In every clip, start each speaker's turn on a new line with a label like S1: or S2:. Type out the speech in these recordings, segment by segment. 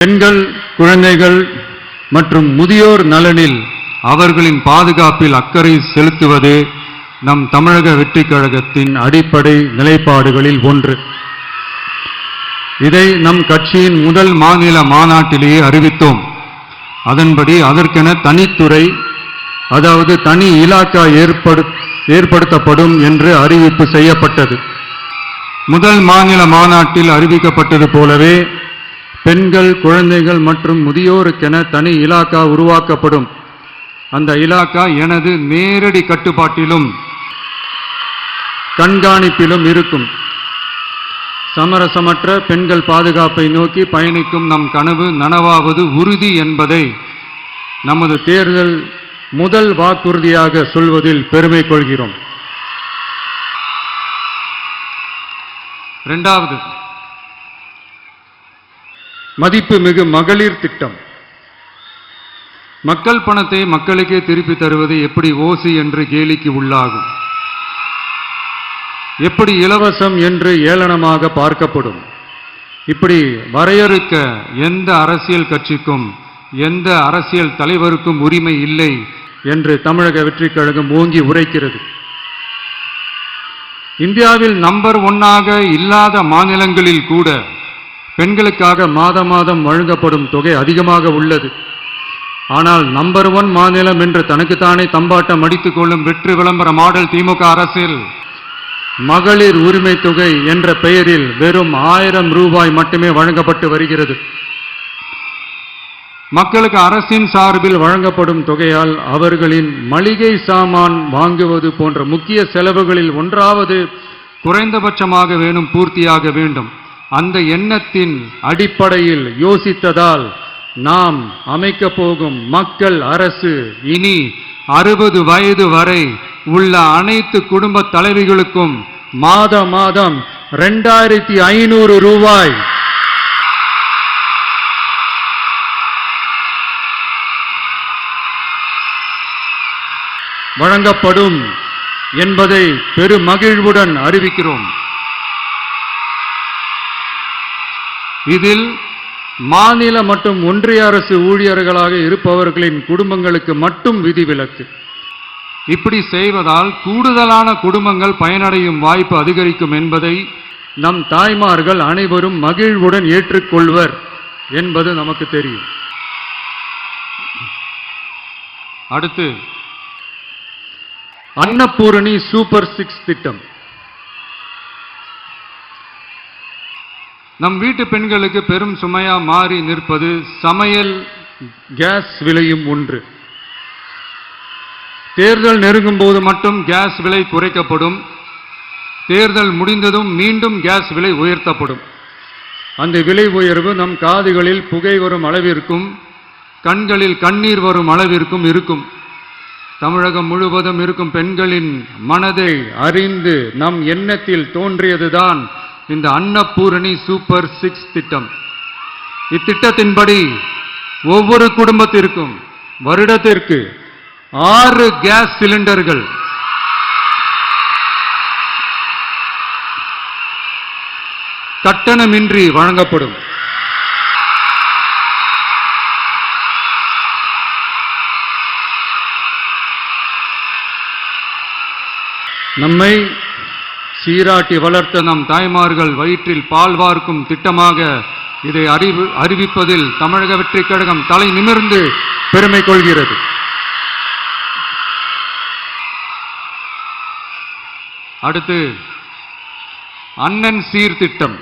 S1: பெண்கள், குழந்தைகள் மற்றும் முதியோர் நலனில் அவர்களின் பாதுகாப்பில் அக்கறை செலுத்துவதே நம் தமிழக வெற்றிக் கழகத்தின் அடிப்படை நிலைப்பாடுகளில் ஒன்று. இதை நம் கட்சியின் முதல் மாநில மாநாட்டிலேயே அறிவித்தோம். அதன்படி அதற்கென தனித்துறை, அதாவது தனி இலாக்கா ஏற்படுத்தப்படும் என்று அறிவிப்பு செய்யப்பட்டது. முதல் மாநில மாநாட்டில் அறிவிக்கப்பட்டது போலவே பெண்கள், குழந்தைகள் மற்றும் முதியோருக்கென தனி இலாக்கா உருவாக்கப்படும். அந்த இலாக்கா எனது நேரடி கட்டுப்பாட்டிலும் கண்காணிப்பிலும் இருக்கும். சமரசமற்ற பெண்கள் பாதுகாப்பை நோக்கி பயணிக்கும் நம் கனவு நனவாவது உறுதி என்பதை நமது தேர்தல் முதல் வாக்குறுதியாக சொல்வதில் பெருமை கொள்கிறோம். இரண்டாவது, மதிப்புமிகு மகளிர் திட்டம். மக்கள் பணத்தை மக்களுக்கே திருப்பி தருவது எப்படி ஓசி என்று கேலிக்கு உள்ளாகும், எப்படி இலவசம் என்று ஏளனமாக பார்க்கப்படும். இப்படி வரையறுக்க எந்த அரசியல் கட்சிக்கும் எந்த அரசியல் தலைவருக்கும் உரிமை இல்லை என்று தமிழக வெற்றிக் கழகம் ஓங்கி உரைக்கிறது. இந்தியாவில் நம்பர் 1 இல்லாத மாநிலங்களில் கூட பெண்களுக்காக மாதம் வழங்கப்படும் தொகை அதிகமாக உள்ளது. ஆனால் நம்பர் 1 மாநிலம் என்று தனக்குத்தானே தம்பாட்டம் அடித்துக் கொள்ளும் வெற்றி விளம்பர மாடல் திமுக அரசில் மகளிர் உரிமை தொகை என்ற பெயரில் வெறும் 1000 ரூபாய் மட்டுமே வழங்கப்பட்டு வருகிறது. மக்களுக்கு அரசின் சார்பில் வழங்கப்படும் தொகையால் அவர்களின் மளிகை சாமான் வாங்குவது போன்ற முக்கிய செலவுகளில் ஒன்றாவது குறைந்தபட்சமாக பூர்த்தியாக வேண்டும். அந்த எண்ணத்தின் அடிப்படையில் யோசித்ததால் நாம் அமைக்கப் போகும் மக்கள் அரசு இனி 60 வயது வரை உள்ள அனைத்து குடும்ப தலைவிகளுக்கும் மாதம் 2500 ரூபாய் வழங்கப்படும் என்பதை பெருமகிழ்வுடன் அறிவிக்கிறோம். இதில் மாநில மற்றும் ஒன்றிய அரசு ஊழியர்களாக இருப்பவர்களின் குடும்பங்களுக்கு மட்டும் விதிவிலக்கு. இப்படி செய்வதால் கூடுதலான குடும்பங்கள் பயனடையும் வாய்ப்பு அதிகரிக்கும் என்பதை நம் தாய்மார்கள் அனைவரும் மகிழ்வுடன் ஏற்றுக்கொள்வர் என்பது நமக்கு தெரியும். அடுத்து, அன்னபூரணி சூப்பர் 6 திட்டம். நம் வீட்டு பெண்களுக்கு பெரும் சுமையா மாறி நிற்பது சமையல் கேஸ் விலையும் ஒன்று. தேர்தல் நெருங்கும் போது மட்டும் கேஸ் விலை குறைக்கப்படும். தேர்தல் முடிந்ததும் மீண்டும் கேஸ் விலை உயர்த்தப்படும். அந்த விலை உயர்வு நம் காதுகளில் புகை வரும் அளவிற்கும் கண்களில் கண்ணீர் வரும் அளவிற்கும் இருக்கும். தமிழகம் முழுவதும் இருக்கும் பெண்களின் மனதை அறிந்து நம் எண்ணத்தில் தோன்றியதுதான் இந்த அன்னபூரணி சூப்பர் 6 திட்டம். இத்திட்டத்தின்படி ஒவ்வொரு குடும்பத்திற்கும் வருடத்திற்கு 6 கேஸ் சிலிண்டர்கள் கட்டணமின்றி வழங்கப்படும். நம்மை சீராட்டி வளர்த்த நம் தாய்மார்கள் வயிற்றில் பால் வார்க்கும் திட்டமாக இதை அறிவிப்பதில் தமிழக வெற்றிக் கழகம் தலை நிமிர்ந்து பெருமை கொள்கிறது. அடுத்து, அண்ணன் சீர்திட்டம்.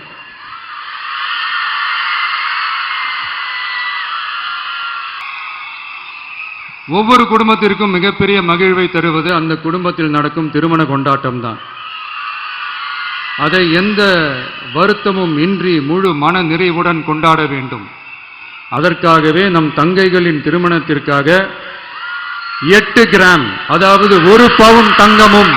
S1: ஒவ்வொரு குடும்பத்திற்கும் மிகப்பெரிய மகிழ்வை தருவது அந்த குடும்பத்தில் நடக்கும் திருமண கொண்டாட்டம் தான். அதை எந்த வருத்தமும் இன்றி முழு மன நிறைவுடன் கொண்டாட வேண்டும். அதற்காகவே நம் தங்கைகளின் திருமணத்திற்காக 8 கிராம், அதாவது 1 பவுன் தங்கமும்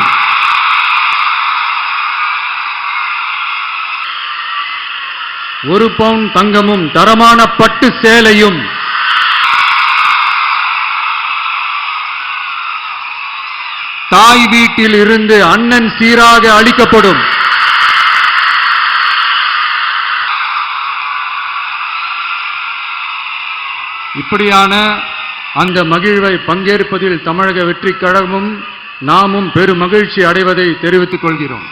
S1: 1 பவுன் தங்கமும் தரமான பட்டு சேலையும் தாய் வீட்டில் இருந்து அண்ணன் சீராக அளிக்கப்படும். இப்படியான அந்த மகிழ்வை பங்கேற்பதில் தமிழக வெற்றிக் கழகமும் நாமும் பெரும் மகிழ்ச்சி அடைவதை தெரிவித்துக் கொள்கிறோம்.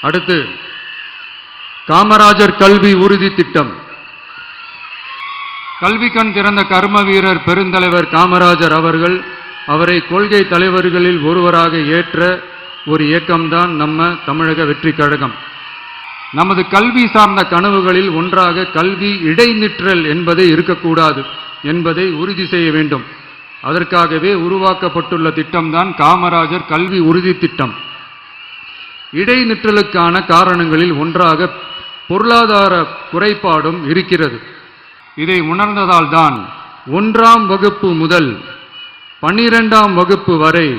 S1: அடுத்து காமராஜர் கல்வி உறுதி திட்டம். கல்வி கண் திறந்த கர்ம வீரர் பெருந்தலைவர் காமராஜர் அவரை கொள்கை தலைவர்களில் ஒருவராக ஏற்ற ஒரு இயக்கம்தான் நம்ம தமிழக வெற்றி கழகம். நமது கல்வி சார்ந்த கனவுகளில் ஒன்றாக கல்வி இடைநிற்றல் என்பதை இருக்கக்கூடாது என்பதை உறுதி செய்ய வேண்டும். அதற்காகவே உருவாக்கப்பட்டுள்ள திட்டம்தான் காமராஜர் கல்வி உறுதி திட்டம். இடைநிற்றலுக்கான காரணங்களில் ஒன்றாக பொருளாதார குறைபாடும் இருக்கிறது. இதை உணர்ந்ததால் தான் 1ஆம் வகுப்பு முதல் 12ஆம் வகுப்பு வரை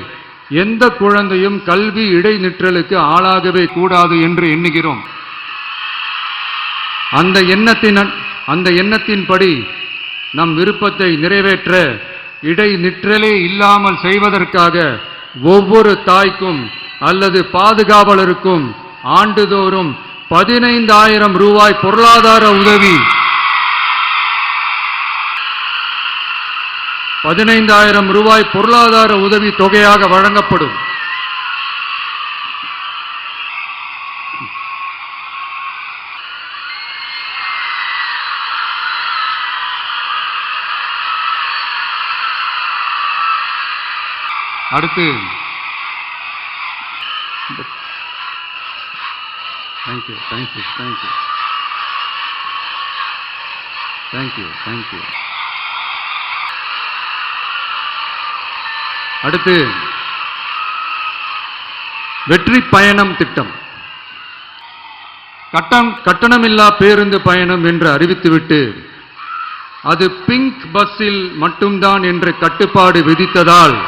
S1: எந்த குழந்தையும் கல்வி இடைநிற்றலுக்கு ஆளாகவே கூடாது என்று எண்ணுகிறோம். அந்த எண்ணத்தின்படி நம் விருப்பத்தை நிறைவேற்ற இடைநிற்றலே இல்லாமல் செய்வதற்காக ஒவ்வொரு தாய்க்கும் அல்லது பாதுகாவலருக்கும் ஆண்டுதோறும் 15,000 ரூபாய் பொருளாதார உதவி 15,000 ரூபாய் பொருளாதார உதவி தொகையாக வழங்கப்படும். அடுத்து தேங்க்யூ. அடுத்து வெற்றி பயணம் திட்டம். கட்டணமில்லா பேருந்து பயணம் என்று அறிவித்துவிட்டு அது பிங்க் பஸ்ஸில் மட்டும்தான் என்று கட்டுப்பாடு விதித்ததால்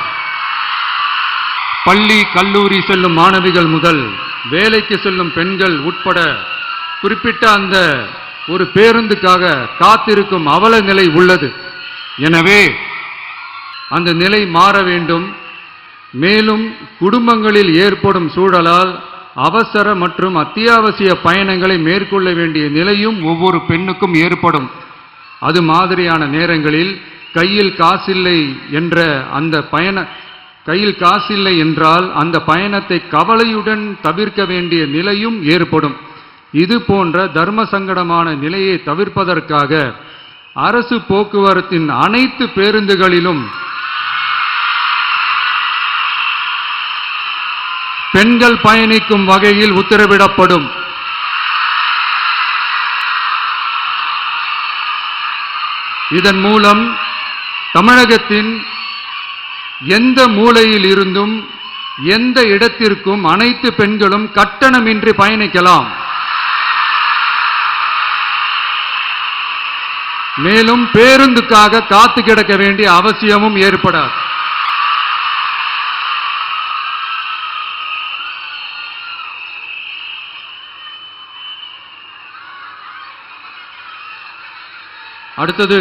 S1: பள்ளி கல்லூரி செல்லும் மாணவிகள் முதல் வேலைக்கு செல்லும் பெண்கள் உட்பட குறிப்பிட்ட அந்த ஒரு பேருந்துக்காக காத்திருக்கும் அவல நிலை உள்ளது. எனவே அந்த நிலை மாற வேண்டும். மேலும் குடும்பங்களில் ஏற்படும் சூழலால் அவசர மற்றும் அத்தியாவசிய பயணங்களை மேற்கொள்ள வேண்டிய நிலையும் ஒவ்வொரு பெண்ணுக்கும் ஏற்படும். அது மாதிரியான நேரங்களில் கையில் காசில்லை என்றால் அந்த பயணத்தை கவலையுடன் தவிர்க்க வேண்டிய நிலையும் ஏற்படும். இது போன்ற தர்ம சங்கடமான நிலையை தவிர்ப்பதற்காக அரசு போக்குவரத்தின் அனைத்து பேருந்துகளிலும் பெண்கள் பயணிக்கும் வகையில் உத்தரவிடப்படும். இதன் மூலம் தமிழகத்தின் எந்த மூலையில் இருந்தும் எந்த இடத்திற்கும் அனைத்து பெண்களும் கட்டணமின்றி பயணிக்கலாம். மேலும் பேருந்துக்காக காத்து கிடக்க வேண்டிய அவசியமும் ஏற்படாது. அடுத்தது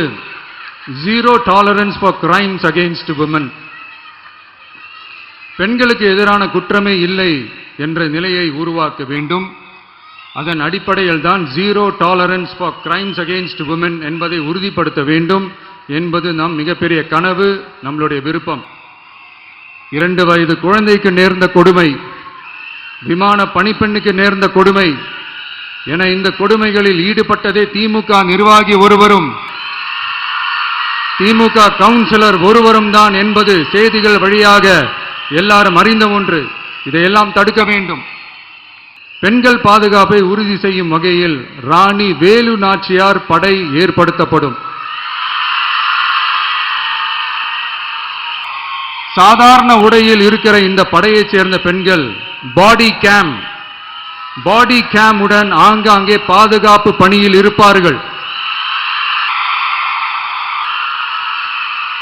S1: zero tolerance for crimes against women. பெண்களுக்கு எதிரான குற்றமே இல்லை என்ற நிலையை உருவாக்க வேண்டும். அதன் அடிப்படையில் தான் zero tolerance for crimes against women என்பதை உறுதிப்படுத்த வேண்டும் என்பது நம் மிகப்பெரிய கனவு, நம்மளுடைய விருப்பம். 2 வயது குழந்தைக்கு நேர்ந்த கொடுமை, விமான பணிப்பெண்ணுக்கு நேர்ந்த கொடுமை என இந்த கொடுமைகளில் ஈடுபட்டதே திமுக நிர்வாகி ஒருவரும் திமுக கவுன்சிலர் ஒருவரும் தான் என்பது செய்திகள் வழியாக எல்லாரும் அறிந்த ஒன்று. இதையெல்லாம் தடுக்க வேண்டும். பெண்கள் பாதுகாப்பை உறுதி செய்யும் வகையில் ராணி வேலு நாச்சியார் படை ஏற்படுத்தப்படும். சாதாரண உடையில் இருக்கிற இந்த படையைச் சேர்ந்த பெண்கள் பாடி கேம் உடன் ஆங்காங்கே பாதுகாப்பு பணியில் இருப்பார்கள்.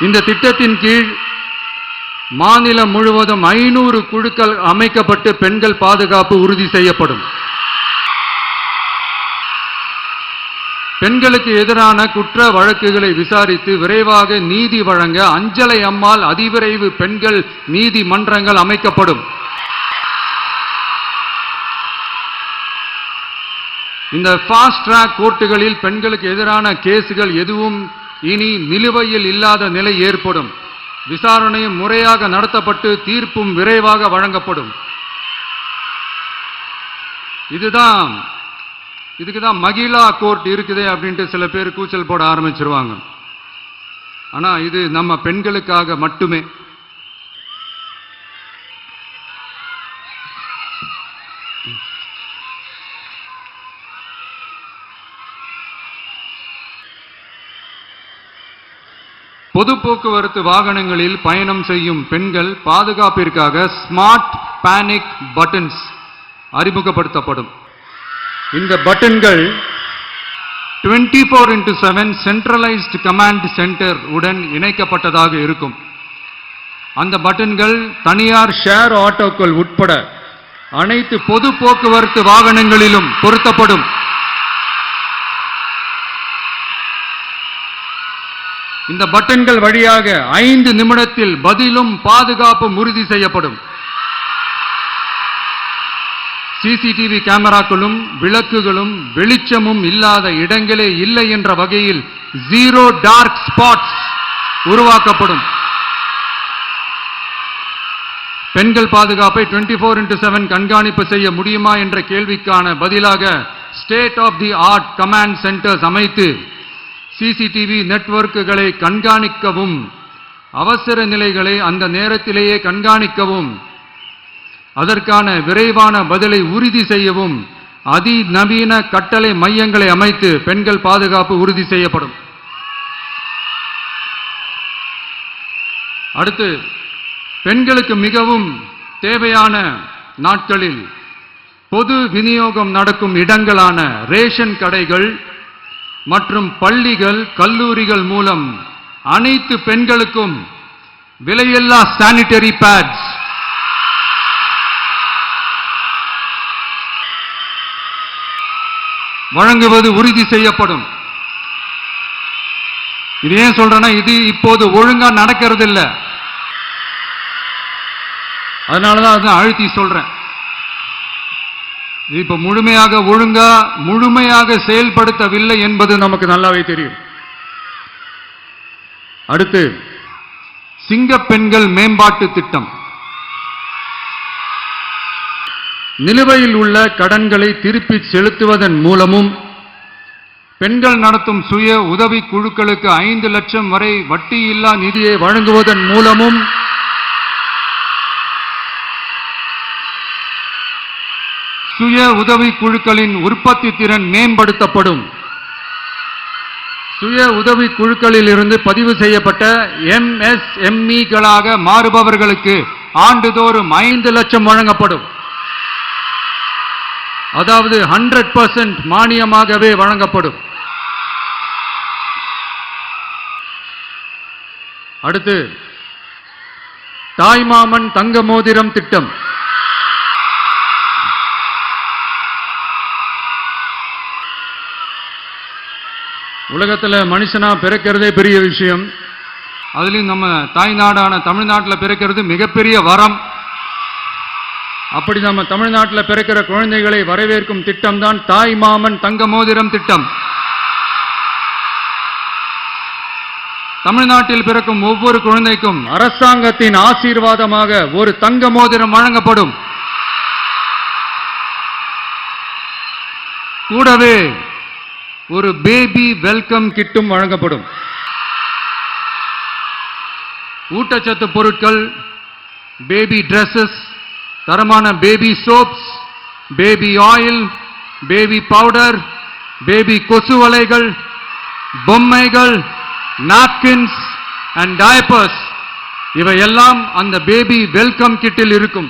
S1: இந்த திட்டத்தின் கீழ் மாநிலம் முழுவதும் 500 குழுக்கள் அமைக்கப்பட்டு பெண்கள் பாதுகாப்பு உறுதி செய்யப்படும். பெண்களுக்கு எதிரான குற்ற வழக்குகளை விசாரித்து விரைவாக நீதி வழங்க அஞ்சலை அம்மாள் அதிவிரைவு பெண்கள் நீதிமன்றங்கள் அமைக்கப்படும். இந்த ஃபாஸ்ட் ட்ராக் கோர்ட்டுகளில் பெண்களுக்கு எதிரான கேசுகள் எதுவும் இனி நிலுவையில் இல்லாத நிலை ஏற்படும். விசாரணையும் முறையாக நடத்தப்பட்டு தீர்ப்பும் விரைவாக வழங்கப்படும். இதுக்கு தான் மகிழா கோர்ட் இருக்குதே அப்படின்ட்டு சில பேர் கூச்சல் போட ஆரம்பிச்சிருவாங்க. ஆனா இது நம்ம பெண்களுக்காக மட்டுமே. பொது போக்குவரத்து வாகனங்களில் பயணம் செய்யும் பெண்கள் பாதுகாப்பிற்காக ஸ்மார்ட் பேனிக் பட்டன்ஸ் அறிமுகப்படுத்தப்படும். இந்த பட்டன்கள் 24/7 சென்ட்ரலைஸ்ட் கமாண்ட் சென்டர் உடன் இணைக்கப்பட்டதாக இருக்கும். அந்த பட்டன்கள் தனியார் ஷேர் ஆட்டோக்கள் உட்பட அனைத்து பொது போக்குவரத்து வாகனங்களிலும் பொருத்தப்படும். இந்த பட்டன்கள் வழியாக 5 நிமிடத்தில் பதிலும் பாதுகாப்பும் உறுதி செய்யப்படும். சிசிடிவி கேமராக்களும் விளக்குகளும் வெளிச்சமும் இல்லாத இடங்களே இல்லை என்ற வகையில் 0 டார்க் ஸ்பாட்ஸ் உருவாக்கப்படும். பெண்கள் பாதுகாப்பை 24/7 கண்காணிப்பு செய்ய முடியுமா என்ற கேள்விக்கான பதிலாக state of the art command centres அமைத்து சிசிடிவி நெட்வொர்க்குகளை கண்காணிக்கவும் அவசர நிலைகளை அந்த நேரத்திலேயே கண்காணிக்கவும் அதற்கான விரைவான பதிலை உறுதி செய்யவும் அதிநவீன கட்டளை மையங்களை அமைத்து பெண்கள் பாதுகாப்பு உறுதி செய்யப்படும். அடுத்து, பெண்களுக்கு மிகவும் தேவையான நாட்களில் பொது விநியோகம் நடக்கும் இடங்களான ரேஷன் கடைகள் மற்றும் பள்ளிகள் கல்லூரிகள் மூலம் அனைத்து பெண்களுக்கும் விலையில்லா சானிட்டரி பேட்ஸ் வழங்குவது உறுதி செய்யப்படும். இது ஏன் சொல்றேன்னா, இது இப்போது ஒழுங்கா நடக்கிறது இல்லை. அதனாலதான் அதை அழுத்தி சொல்றேன். இப்ப முழுமையாக செயல்படுத்தவில்லை என்பது நமக்கு நல்லாவே தெரியும். அடுத்து, சிங்கப்பெண்கள் மேம்பாட்டு திட்டம். நிலுவையில் உள்ள கடன்களை திருப்பி செலுத்துவதன் மூலமும் பெண்கள் நடத்தும் சுய உதவி குழுக்களுக்கு 5 லட்சம் வரை வட்டியில்லா நிதியை வழங்குவதன் மூலமும் சுய உதவி குழுக்களின் உற்பத்தி திறன் மேம்படுத்தப்படும். சுய உதவி குழுக்களில் இருந்து பதிவு செய்யப்பட்ட MSMEகளாக மாறுபவர்களுக்கு ஆண்டுதோறும் 5 லட்சம் வழங்கப்படும். அதாவது 100% மானியமாகவே வழங்கப்படும். அடுத்து, தாய்மாமன் தங்க மோதிரம் திட்டம். உலகத்தில் மனுஷனா பிறக்கிறதே பெரிய விஷயம். அதுலயும் நம்ம தாய்நாடான தமிழ்நாட்டில் பிறக்கிறது மிகப்பெரிய வரம். அப்படி நம்ம தமிழ்நாட்டில் பிறக்கிற குழந்தைகளை வரவேற்கும் திட்டம் தான் தாய் மாமன் தங்க மோதிரம் திட்டம். தமிழ்நாட்டில் பிறக்கும் ஒவ்வொரு குழந்தைக்கும் அரசாங்கத்தின் ஆசீர்வாதமாக ஒரு தங்க மோதிரம் வழங்கப்படும். கூடவே ஒரு பேபி வெல்கம் கிட்டும் வழங்கப்படும். ஊட்டச்சத்து பொருட்கள், பேபி டிரெஸ்ஸஸ், தரமான baby soaps, baby oil, baby powder, baby கொசு வலைகள், பொம்மைகள், நாப்கின்ஸ் அண்ட் டயப்பர்ஸ் இவையெல்லாம் அந்த பேபி வெல்கம் கிட்டில் இருக்கும்.